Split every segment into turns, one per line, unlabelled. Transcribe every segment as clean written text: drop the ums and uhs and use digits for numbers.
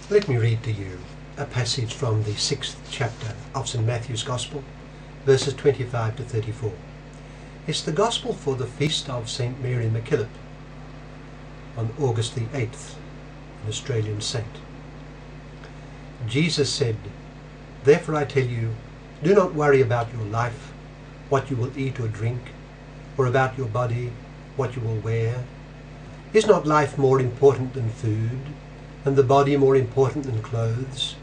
Let me read to you a passage from the 6th chapter of St. Matthew's Gospel, verses 25 to 34. It's the Gospel for the feast of St. Mary MacKillop on August the 8th, an Australian saint. Jesus said, "Therefore I tell you, do not worry about your life, what you will eat or drink, or about your body, what you will wear. Is not life more important than food, and the body more important than clothes?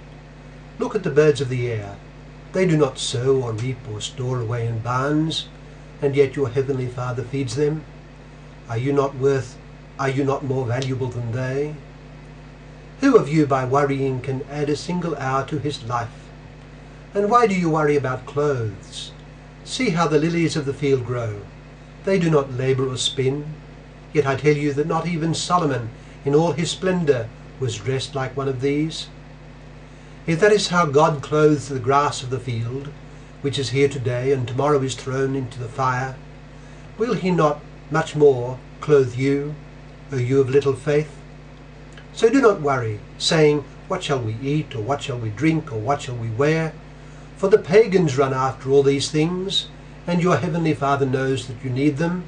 Look at the birds of the air. They do not sow or reap or store away in barns, and yet your heavenly Father feeds them. Are you not more valuable than they? Who of you by worrying can add a single hour to his life? And why do you worry about clothes? See how the lilies of the field grow. They do not labor or spin. Yet I tell you that not even Solomon in all his splendor was dressed like one of these. If that is how God clothes the grass of the field, which is here today and tomorrow is thrown into the fire, will he not much more clothe you, O you of little faith? So do not worry, saying, what shall we eat, or what shall we drink, or what shall we wear? For the pagans run after all these things, and your heavenly Father knows that you need them.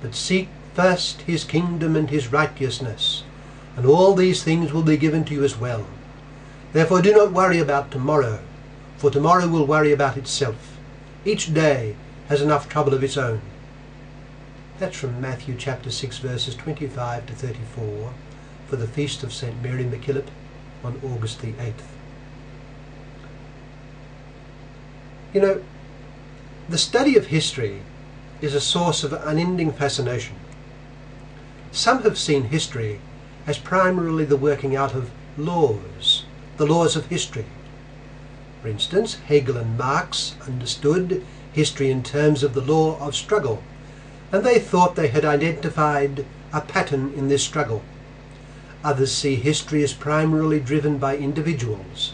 But seek first his kingdom and his righteousness, and all these things will be given to you as well. Therefore do not worry about tomorrow, for tomorrow will worry about itself. Each day has enough trouble of its own." That's from Matthew chapter 6 verses 25 to 34 for the feast of St. Mary MacKillop on August the 8th. You know, the study of history is a source of unending fascination. Some have seen history as primarily the working out of laws, the laws of history. For instance, Hegel and Marx understood history in terms of the law of struggle, and they thought they had identified a pattern in this struggle. Others see history as primarily driven by individuals.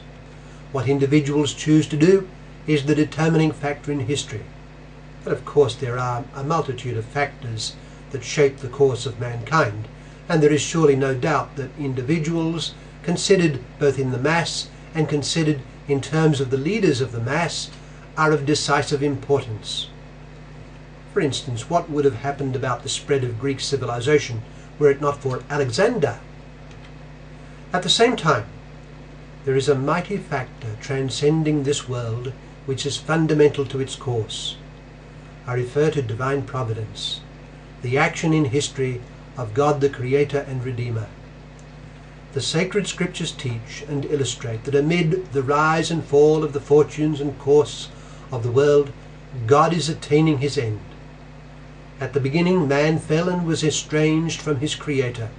What individuals choose to do is the determining factor in history. But of course there are a multitude of factors that shape the course of mankind, and there is surely no doubt that individuals, considered both in the mass and considered in terms of the leaders of the mass, are of decisive importance. For instance, what would have happened about the spread of Greek civilization were it not for Alexander? At the same time, there is a mighty factor transcending this world which is fundamental to its course. I refer to divine providence, the action in history of God the Creator and Redeemer. The sacred scriptures teach and illustrate that amid the rise and fall of the fortunes and course of the world, God is attaining his end. At the beginning, man fell and was estranged from his Creator.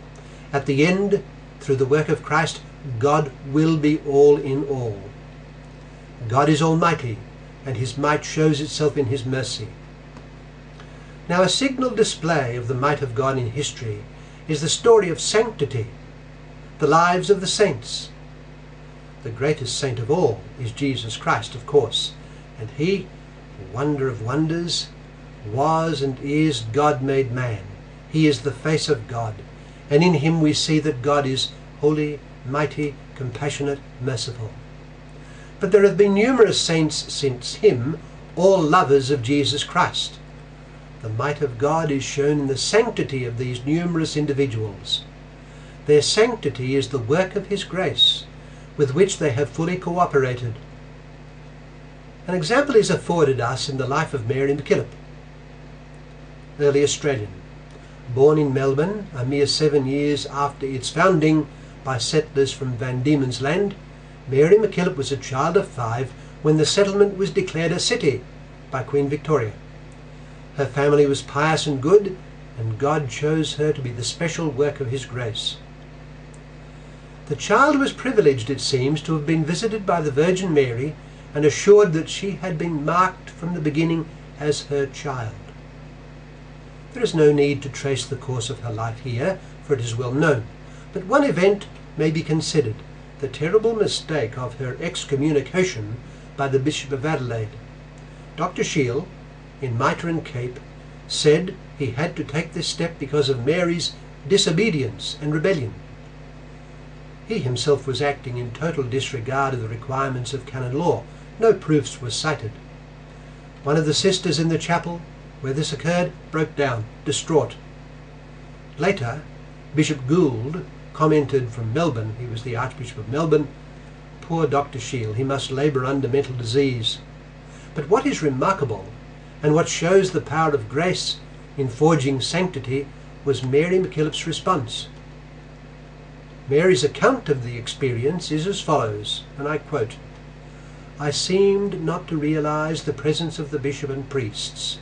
At the end, through the work of Christ, God will be all in all. God is almighty, and his might shows itself in his mercy. Now, a signal display of the might of God in history is the story of sanctity, the lives of the saints. The greatest saint of all is Jesus Christ, of course, and he, wonder of wonders, was and is God made man. He is the face of God, and in him we see that God is holy, mighty, compassionate, merciful. But there have been numerous saints since him, all lovers of Jesus Christ. The might of God is shown in the sanctity of these numerous individuals. Their sanctity is the work of his grace, with which they have fully cooperated. An example is afforded us in the life of Mary MacKillop, early Australian. Born in Melbourne a mere 7 years after its founding by settlers from Van Diemen's Land, Mary MacKillop was a child of 5 when the settlement was declared a city by Queen Victoria. Her family was pious and good, and God chose her to be the special work of his grace. The child was privileged, it seems, to have been visited by the Virgin Mary and assured that she had been marked from the beginning as her child. There is no need to trace the course of her life here, for it is well known, but one event may be considered: the terrible mistake of her excommunication by the Bishop of Adelaide. Dr. Shiel, in Mitre and Cape, said he had to take this step because of Mary's disobedience and rebellion. He himself was acting in total disregard of the requirements of canon law. No proofs were cited. One of the sisters in the chapel where this occurred broke down, distraught. Later, Bishop Gould commented from Melbourne, he was the Archbishop of Melbourne, "Poor Dr. Shield, he must labour under mental disease." But what is remarkable, and what shows the power of grace in forging sanctity, was Mary MacKillop's response. Mary's account of the experience is as follows, and I quote, "I seemed not to realize the presence of the bishop and priests.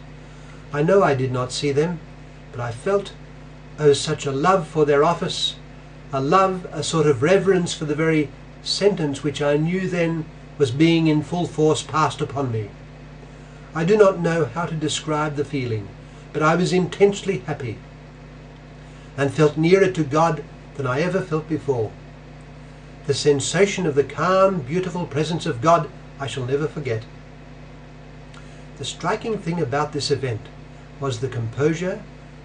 I know I did not see them, but I felt, oh, such a love for their office, a love, a sort of reverence for the very sentence which I knew then was being in full force passed upon me. I do not know how to describe the feeling, but I was intensely happy and felt nearer to God than I ever felt before. The sensation of the calm, beautiful presence of God I shall never forget." The striking thing about this event was the composure,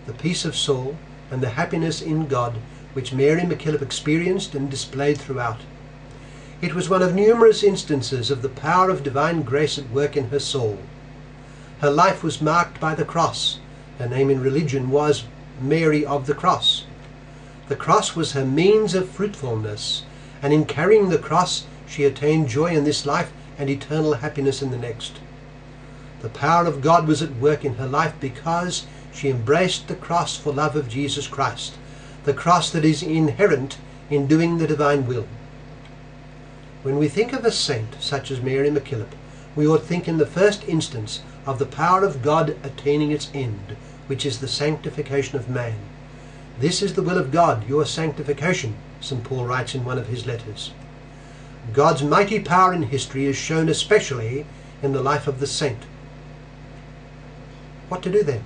the peace of soul, and the happiness in God which Mary MacKillop experienced and displayed throughout. It was one of numerous instances of the power of divine grace at work in her soul. Her life was marked by the cross. Her name in religion was Mary of the Cross. The cross was her means of fruitfulness, and in carrying the cross she attained joy in this life and eternal happiness in the next. The power of God was at work in her life because she embraced the cross for love of Jesus Christ, the cross that is inherent in doing the divine will. When we think of a saint such as Mary MacKillop, we ought think in the first instance of the power of God attaining its end, which is the sanctification of man. "This is the will of God, your sanctification," St. Paul writes in one of his letters. God's mighty power in history is shown especially in the life of the saint. What to do then?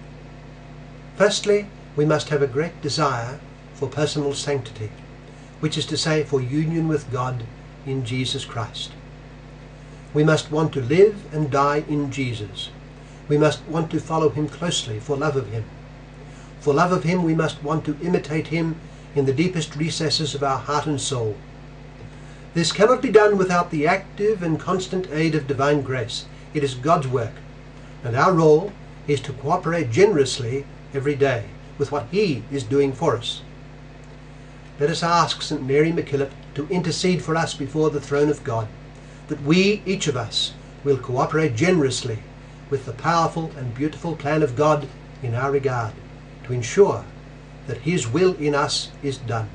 Firstly, we must have a great desire for personal sanctity, which is to say, for union with God in Jesus Christ. We must want to live and die in Jesus. We must want to follow him closely for love of him. For love of him, we must want to imitate him in the deepest recesses of our heart and soul. This cannot be done without the active and constant aid of divine grace. It is God's work, and our role is to cooperate generously every day with what he is doing for us. Let us ask St. Mary MacKillop to intercede for us before the throne of God, that we, each of us, will cooperate generously with the powerful and beautiful plan of God in our regard, to ensure that his will in us is done.